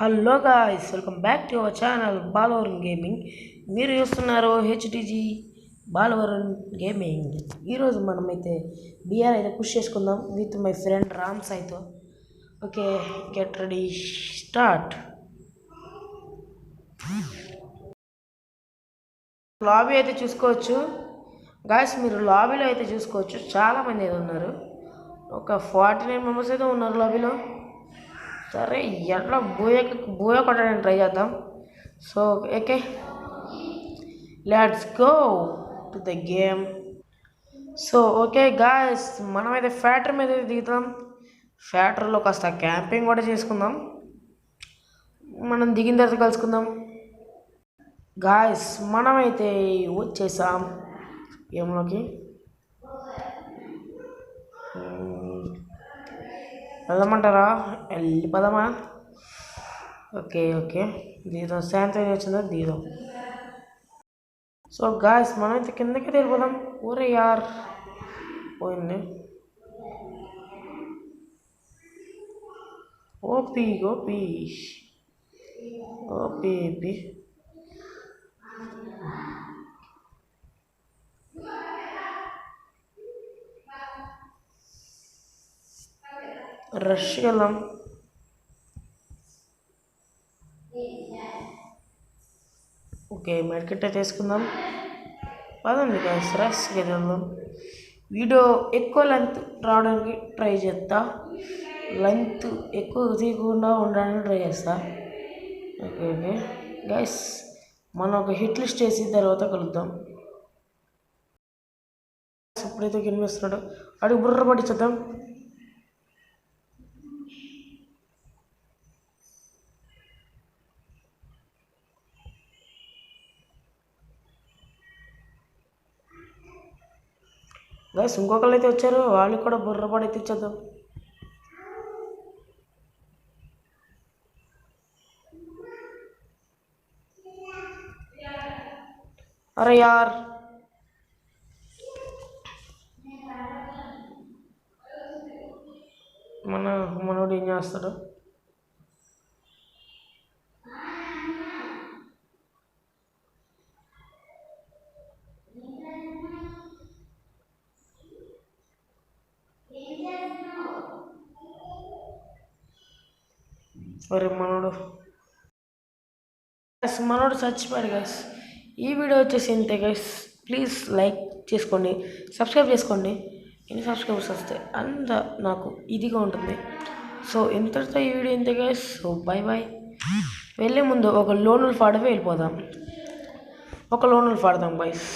Hello guys, welcome back to our channel Balavarun gaming. మీరు చూస్తున్నారు హెచ్డిజి బాలవరుణ్ gaming. ఈరోజు మనమైతే బిఆర్ అయితే పుష్ చేసుకుందాం విత్ మై ఫ్రెండ్ రామ్ సాయితో. Okay, get ready, start. Lobby అయితే చూసుకోవచ్చు గాయస్, మీరు లాబీలో అయితే చూసుకోవచ్చు చాలామంది అయితే ఉన్నారు. ఒక 49 మెంబర్స్ అయితే ఉన్నారు లాబీలో. సరే, ఎట్లా బూయ కొట్టడానికి ట్రై చేద్దాం. So okay, let's go to the game. So okay guys, మనమైతే ఫ్యాక్టరీ మీద దిగుతాం. ఫ్యాక్టరీలో కాస్త క్యాంపింగ్ కూడా చేసుకుందాం. మనం దిగిన తర్వాత కలుసుకుందాం. గాయస్, మనమైతే వచ్చేసాం గేమ్లోకి. వెళ్దామంటారా? వెళ్ళిపోదామా? Okay okay, దిగుదాం. శాంతి వచ్చిందా? దిగుదాం. సో గాయస్, మనమైతే కిందకి వెళ్ళిపోదాం. ఊరే యార్ పోయింది. OP OP OP OP. రష్కి వెళ్దాం. ఓకే, మెడికెట్ తీసుకుందాం. పదండి గాయస్, రష్కి వెళ్దాం. వీడియో ఎక్కువ లెంత్ రావడానికి ట్రై చేస్తా, లెంత్ ఎక్కువ తీయకుండా ఉండడానికి ట్రై చేస్తా. ఓకే ఓకే గైస్, మనం ఒక హిట్ లిస్ట్ వేసి తర్వాత కలుద్దాం. ఎప్పుడైతే కనిపిస్తున్నాడో అడుగు బుర్ర పట్టించేద్దాం. గైస్, ఇంకొకళ్ళు అయితే వచ్చారు, వాళ్ళకి కూడా బుర్ర పట్టించేద్దాం. అరే యార్, మనోడు ఏం చేస్తాడు? అరే మనోడు చచ్చిపోయాడు గైస్. ఈ వీడియో వచ్చేసి ఇంతే గైస్. ప్లీజ్ లైక్ చేసుకోండి, సబ్స్క్రైబ్ చేసుకోండి. ఎన్ని సబ్స్క్రైబర్స్ వస్తే అంత నాకు ఇదిగా ఉంటుంది. సో ఇంతటితో ఈ వీడియో ఇంతే గైస్. So bye bye. వెళ్ళే ముందు ఒక లోన్ ఉల్ఫ్ ఆడవే వెళ్ళిపోదాం. ఒక లోన్ ఉల్ఫ్ ఆడదాం బాయ్స్.